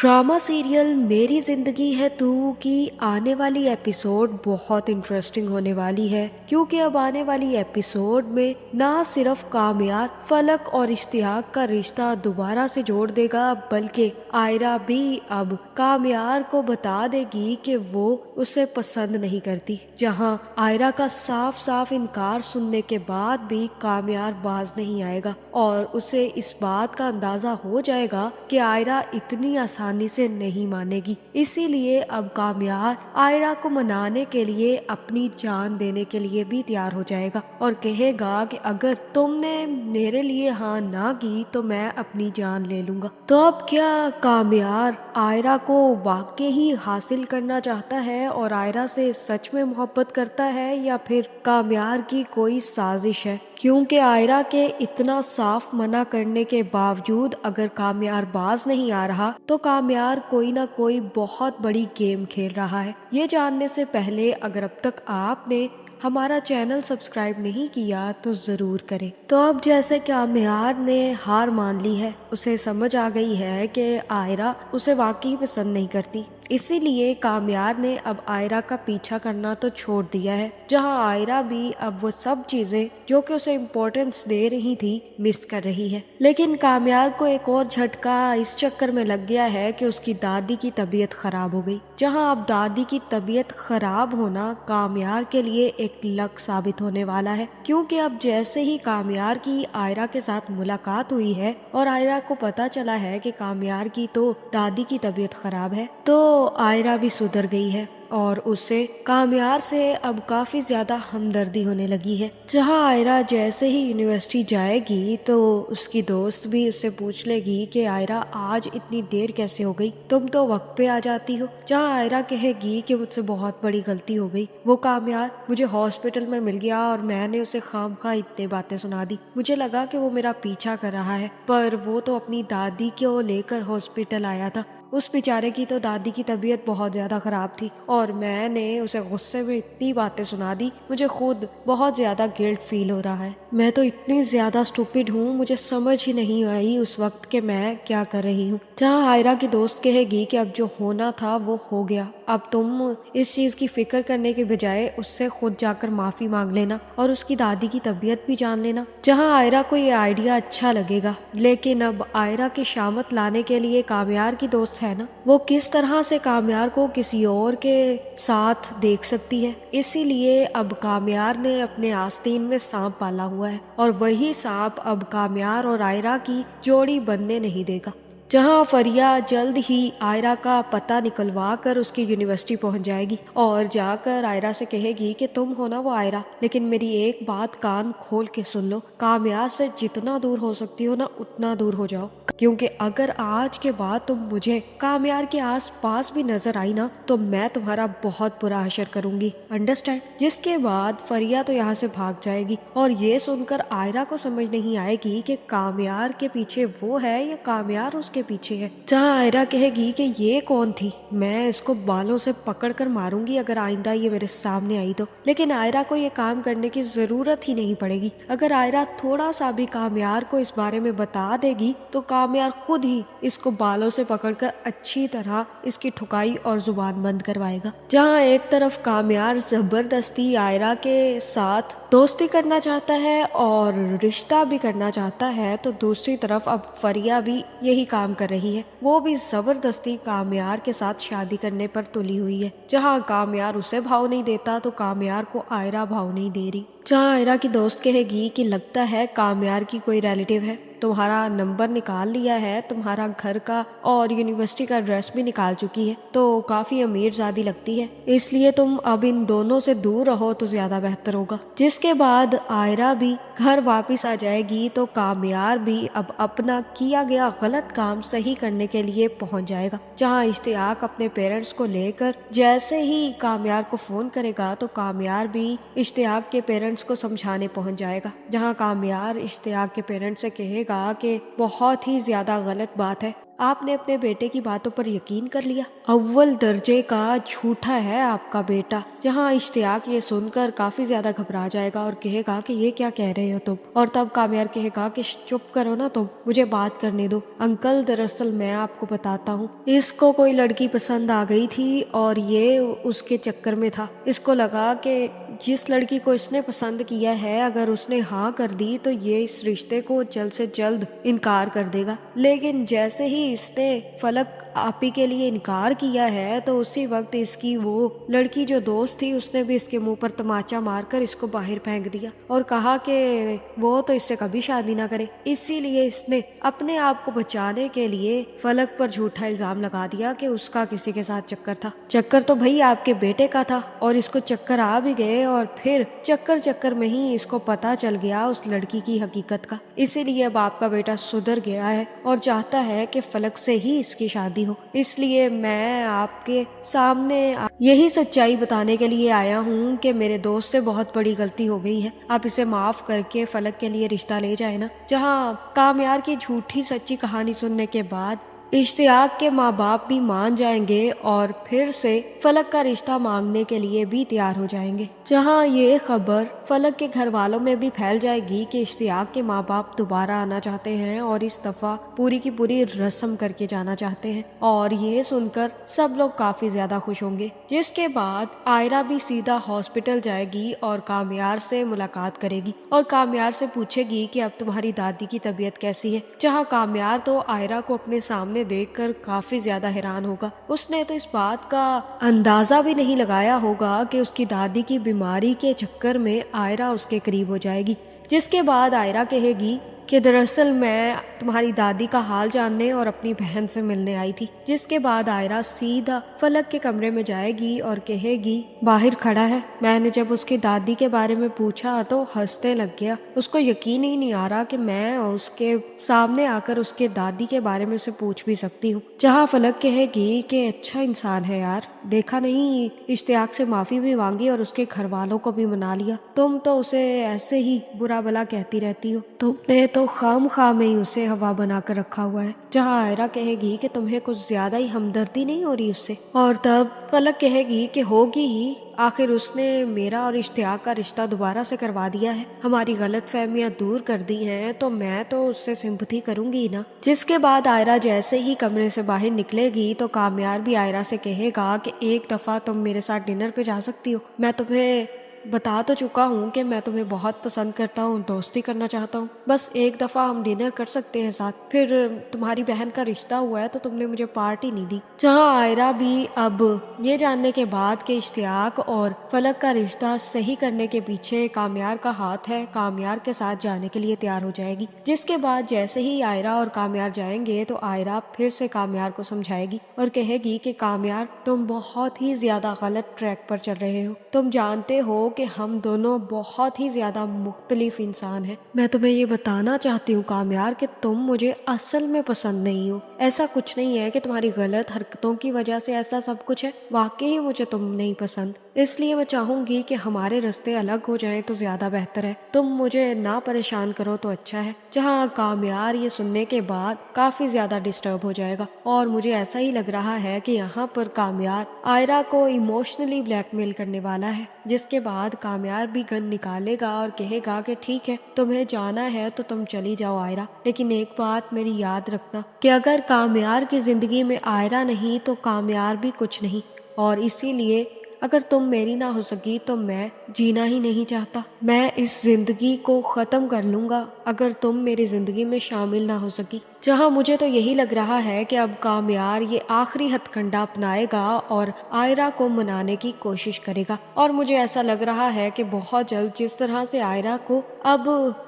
Drama serial मेरी जिंदगी है तू की आने वाली एपिसोड बहुत इंटरेस्टिंग होने वाली है, क्योंकि अब आने वाली एपिसोड में ना सिर्फ कामयार फलक और इश्तियाक का रिश्ता दोबारा से जोड़ देगा, बल्कि आयरा भी अब कामयार को बता देगी कि वो उसे पसंद नहीं करती। जहां आयरा का साफ साफ इनकार सुनने के बाद भी कामयार बाज नहीं आएगा और उसे इस बात का अंदाजा हो जाएगा कि आयरा इतनी आसानी से नहीं मानेगी। इसीलिए अब कामयार आयरा को मनाने के लिए अपनी जान देने के लिए भी तैयार हो जाएगा और कहेगा कि अगर तुमने मेरे लिए हाँ ना की तो मैं अपनी जान ले लूंगा। तो अब क्या कामयार आयरा को वाकई ही हासिल करना चाहता है और आयरा से सच में मोहब्बत करता है, या फिर कामयार की कोई साजिश है? क्योंकि आयरा के इतना साफ मना करने के बावजूद अगर कामयार बाज नहीं आ रहा तो कामयार कोई ना कोई बहुत बड़ी गेम खेल रहा है। ये जानने से पहले अगर अब तक आपने हमारा चैनल सब्सक्राइब नहीं किया तो ज़रूर करें। तो अब जैसे कामयार ने हार मान ली है, उसे समझ आ गई है कि आयरा उसे वाकई पसंद नहीं करती, इसीलिए कामयार ने अब आयरा का पीछा करना तो छोड़ दिया है। जहां आयरा भी अब वो सब चीजें जो कि उसे इम्पोर्टेंस दे रही थी मिस कर रही है। लेकिन कामयार को एक और झटका इस चक्कर में लग गया है कि उसकी दादी की तबीयत खराब हो गई। जहां अब दादी की तबीयत खराब होना कामयार के लिए एक लक साबित होने वाला है, क्योंकि अब जैसे ही कामयार की आयरा के साथ मुलाकात हुई है और आयरा को पता चला है कि कामयार की तो दादी की तबीयत खराब है, तो आयरा भी सुधर गई है और उससे कामयार से अब काफी ज्यादा हमदर्दी होने लगी है। जहां आयरा जैसे ही यूनिवर्सिटी जाएगी तो उसकी दोस्त भी उससे पूछ लेगी कि आयरा आज इतनी देर कैसे हो गई, तुम तो वक्त पे आ जाती हो। जहां आयरा कहेगी कि मुझसे बहुत बड़ी गलती हो गई, वो कामयार मुझे हॉस्पिटल में मिल गया और मैंने उसे खामखा इतनी बातें सुना दी, मुझे लगा कि वो मेरा पीछा कर रहा है, पर वो तो अपनी दादी को लेकर हॉस्पिटल आया था। उस बेचारे की तो दादी की तबीयत बहुत ज्यादा खराब थी और मैंने उसे गुस्से में इतनी बातें सुना दी, मुझे खुद बहुत ज्यादा गिल्ट फील हो रहा है। मैं तो इतनी ज्यादा स्टूपिड हूँ, मुझे समझ ही नहीं आई उस वक्त के मैं क्या कर रही हूँ। जहाँ आयरा की दोस्त कहेगी कि अब जो होना था वो हो गया, अब तुम इस चीज की फिक्र करने के बजाय उससे खुद जाकर माफी मांग लेना और उसकी दादी की तबीयत भी जान लेना। जहाँ आयरा को ये आइडिया अच्छा लगेगा, लेकिन अब आयरा की शामत लाने के लिए कामयार की दोस्त है ना, वो किस तरह से कामयार को किसी और के साथ देख सकती है। इसीलिए अब कामयार ने अपने आस्तीन में सांप पाला हुआ है और वही सांप अब कामयार और आयरा की जोड़ी बनने नहीं देगा। जहां फरिया जल्द ही आयरा का पता निकलवा कर उसकी यूनिवर्सिटी पहुंच जाएगी और जाकर आयरा से कहेगी कि तुम हो ना वो आयरा, लेकिन मेरी एक बात कान खोल के सुन लो, कामयार से जितना दूर हो सकती हो ना उतना दूर हो जाओ, क्योंकि अगर आज के बाद तुम मुझे कामयार के आस पास भी नजर आई ना तो मैं तुम्हारा बहुत बुरा हशर करूंगी, अंडरस्टैंड। जिसके बाद फरिया तो यहाँ से भाग जाएगी और ये सुनकर आयरा को समझ नहीं आएगी कि कामयार के पीछे वो है या कामयार उसके पीछे है। जहाँ आयरा कहेगी कि ये कौन थी, मैं इसको बालों से पकड़कर मारूंगी अगर आइंदा ये मेरे सामने आई तो। लेकिन आयरा को ये काम करने की जरूरत ही नहीं पड़ेगी। अगर आयरा थोड़ा सा भी कामयार को इस बारे में बता देगी तो कामयार खुद ही इसको बालों से पकड़कर अच्छी तरह इसकी ठुकाई और जुबान बंद करवाएगा। जहाँ एक तरफ कामयार जबरदस्ती आयरा के साथ दोस्ती करना चाहता है और रिश्ता भी करना चाहता है, तो दूसरी तरफ अब फरिया भी यही काम कर रही है। वो भी जबरदस्ती कामयार के साथ शादी करने पर तुली हुई है। जहाँ कामयार उसे भाव नहीं देता तो कामयार को आयरा भाव नहीं दे रही। जहाँ आयरा की दोस्त कहेगी कि लगता है कामयार की कोई रिलेटिव है, तुम्हारा नंबर निकाल लिया है, तुम्हारा घर का और यूनिवर्सिटी का एड्रेस भी निकाल चुकी है, तो काफी अमीर ज़ादी लगती है, इसलिए तुम अब इन दोनों से दूर रहो तो ज्यादा बेहतर होगा। जिसके बाद आयरा भी घर वापस आ जाएगी तो कामयार भी अब अपना किया गया गलत काम सही करने के लिए पहुंच जाएगा। जहां इश्तियाक अपने पेरेंट्स को लेकर जैसे ही कामयार को फोन करेगा तो कामयार भी इश्तियाक के पेरेंट्स को समझाने पहुंच जाएगा। जहां कामयार इश्तियाक के पेरेंट्स से कहेगा कि बहुत ही ज्यादा गलत बात है, आपने अपने बेटे की बातों पर यकीन कर लिया। अव्वल दर्जे का झूठा है आपका बेटा। जहाँ इश्तियाक ये सुनकर काफी ज्यादा घबरा जाएगा और कहेगा कि ये क्या कह रहे हो तुम, और तब कामयार कहेगा कि चुप करो ना तुम, मुझे बात करने दो। अंकल दरअसल मैं आपको बताता हूँ, इसको कोई लड़की पसंद आ गई थी और ये उसके चक्कर में था। इसको लगा कि जिस लड़की को इसने पसंद किया है अगर उसने हाँ कर दी तो ये इस रिश्ते को जल्द से जल्द इनकार कर देगा। लेकिन जैसे ही इसने फलक आपी के लिए इनकार किया है तो उसी वक्त इसकी वो लड़की जो दोस्त थी उसने भी इसके मुंह पर तमाचा मारकर इसको बाहर फेंक दिया और कहा कि वो तो इससे कभी शादी ना करे। इसीलिए इसने अपने आप को बचाने के लिए फलक पर झूठा इल्जाम लगा दिया कि उसका किसी के साथ चक्कर था। चक्कर तो भाई आपके बेटे का था और इसको चक्कर आ भी गए और फिर चक्कर में ही इसको पता चल गया उस लड़की की हकीकत का। इसीलिए अब आपका बेटा सुधर गया है और चाहता है कि फलक से ही इसकी शादी हो। इसलिए मैं आपके सामने यही सच्चाई बताने के लिए आया हूँ कि मेरे दोस्त से बहुत बड़ी गलती हो गई है। आप इसे माफ करके फलक के लिए रिश्ता ले जाए ना। जहाँ कामयार की झूठी सच्ची कहानी सुनने के बाद इश्तियाक के माँ बाप भी मान जाएंगे और फिर से फलक का रिश्ता मांगने के लिए भी तैयार हो जाएंगे। जहाँ ये खबर फलक के घर वालों में भी फैल जाएगी कि इश्तियाक के माँ बाप दोबारा आना चाहते हैं और इस दफा पूरी की पूरी रस्म करके जाना चाहते हैं, और ये सुनकर सब लोग काफी ज्यादा खुश होंगे। जिसके बाद आयरा भी सीधा हॉस्पिटल जाएगी और कामयार से मुलाकात करेगी और कामयार से पूछेगी कि अब तुम्हारी दादी की तबीयत कैसी है। जहाँ कामयार तो आयरा को अपने सामने देखकर काफी ज्यादा हैरान होगा। उसने तो इस बात का अंदाजा भी नहीं लगाया होगा कि उसकी दादी की बीमारी के चक्कर में आयरा उसके करीब हो जाएगी। जिसके बाद आयरा कहेगी कि दरअसल मैं तुम्हारी दादी का हाल जानने और अपनी बहन से मिलने आई थी। जिसके बाद आयरा सीधा फलक के कमरे में जाएगी और कहेगी बाहर खड़ा है। मैंने जब उसकी दादी के बारे में पूछा तो हंसने लग गया। उसको यकीन ही नहीं आ रहा कि मैं उसके सामने आकर उसके दादी के बारे में उसे पूछ भी सकती हूँ। जहाँ फलक कहेगी कि अच्छा इंसान है यार, देखा नहीं इश्तियाक से माफी भी मांगी और उसके घर वालों को भी मना लिया। तुम तो उसे ऐसे ही बुरा भला कहती रहती हो, तुमने तो खाम में ही उसे हवा बना कर रखा हुआ है। जहाँ आयरा कहेगी कि तुम्हें कुछ ज्यादा ही हमदर्दी नहीं हो रही उससे, और तब फलक कहेगी कि होगी ही, आखिर उसने मेरा और इश्तियाक का रिश्ता दोबारा से करवा दिया है, हमारी गलतफहमियां दूर कर दी हैं, तो मैं तो उससे सिंपैथी करूंगी ना। जिसके बाद आयरा जैसे ही कमरे से बाहर निकलेगी तो कामयार भी आयरा से कहेगा कि एक दफा तुम मेरे साथ डिनर पे जा सकती हो। मैं तुम्हें बता तो चुका हूँ कि मैं तुम्हें बहुत पसंद करता हूँ, दोस्ती करना चाहता हूँ, बस एक दफ़ा हम डिनर कर सकते हैं साथ। फिर तुम्हारी बहन का रिश्ता हुआ है तो तुमने मुझे पार्टी नहीं दी। जहाँ आयरा भी अब ये जानने के बाद कि इश्तियाक और फलक का रिश्ता सही करने के पीछे कामयार का हाथ है, कामयार के साथ जाने के लिए तैयार हो जाएगी। जिसके बाद जैसे ही आयरा और कामयार जाएंगे तो आयरा फिर से कामयार को समझाएगी और कहेगी कि कामयार तुम बहुत ही ज्यादा गलत ट्रैक पर चल रहे हो। तुम जानते हो कि हम दोनों बहुत ही ज्यादा मुख्तलिफ इंसान हैं। मैं तुम्हें ये बताना चाहती हूँ कामयार कि तुम मुझे असल में पसंद नहीं हो। ऐसा कुछ नहीं है कि तुम्हारी गलत हरकतों की वजह से ऐसा सब कुछ है, वाकई मुझे तुम नहीं पसंद। इसलिए मैं चाहूंगी कि हमारे रास्ते अलग हो जाएं तो ज्यादा बेहतर है। तुम मुझे ना परेशान करो तो अच्छा है। जहाँ कामयार ये सुनने के बाद काफी ज्यादा डिस्टर्ब हो जाएगा और मुझे ऐसा ही लग रहा है कि यहाँ पर कामयार आयरा को इमोशनली ब्लैकमेल करने वाला है। जिसके बाद कामयार भी गन निकालेगा और कहेगा कि ठीक है तुम्हें जाना है तो तुम चली जाओ आयरा, लेकिन एक बात मेरी याद रखना कि अगर कामयार की जिंदगी में आयरा नहीं तो कामयार भी कुछ नहीं, और इसीलिए अगर तुम मेरी ना हो सकी तो मैं जीना ही नहीं चाहता। मैं इस जिंदगी को खत्म कर लूंगा अगर तुम मेरी जिंदगी में शामिल ना हो सकी। जहाँ मुझे तो यही लग रहा है कि अब कामयार ये आखिरी हथकंडा अपनाएगा और आयरा को मनाने की कोशिश करेगा, और मुझे ऐसा लग रहा है कि बहुत जल्द जिस तरह से आयरा को अब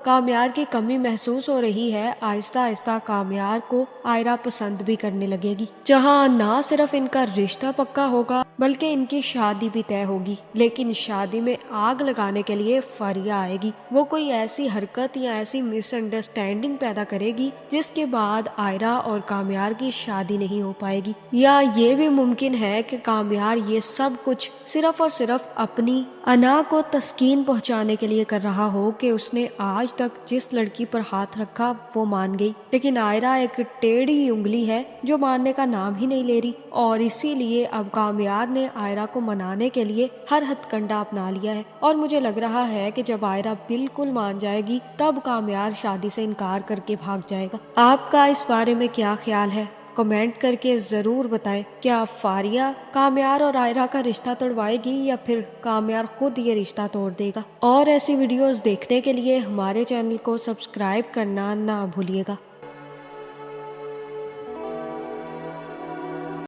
कामयार की कमी महसूस हो रही है, आहिस्ता आहिस्ता कामयार को आयरा पसंद भी करने लगेगी। जहाँ ना सिर्फ इनका रिश्ता पक्का होगा बल्कि इनकी शादी भी तय होगी। लेकिन शादी में आग लगाने के लिए फरिया आएगी। वो कोई ऐसी हरकत या ऐसी मिस अंडरस्टैंडिंग पैदा करेगी जिसके बाद आयरा और कामयार की शादी नहीं हो पाएगी। या ये भी मुमकिन है कि कामयार ये सब कुछ सिर्फ और सिर्फ अपनी अना को तस्कीन पहुंचाने के लिए कर रहा हो कि उसने आज तक जिस लड़की पर हाथ रखा वो मान गई, लेकिन आयरा एक टेढ़ी उंगली है जो मानने का नाम ही नहीं ले रही, और इसीलिए अब कामयार ने आयरा को मनाने के लिए हर हथकंडा अपना लिया है। और मुझे लग रहा है कि जब आयरा बिल्कुल मान जाएगी तब कामयार शादी से इनकार करके भाग जाएगा। आपका इस बारे में क्या ख्याल है? कमेंट करके ज़रूर बताएं। क्या फारिया कामयार और आयरा का रिश्ता तोड़वाएगी या फिर कामयार खुद ये रिश्ता तोड़ देगा? और ऐसी वीडियोस देखने के लिए हमारे चैनल को सब्सक्राइब करना ना भूलिएगा।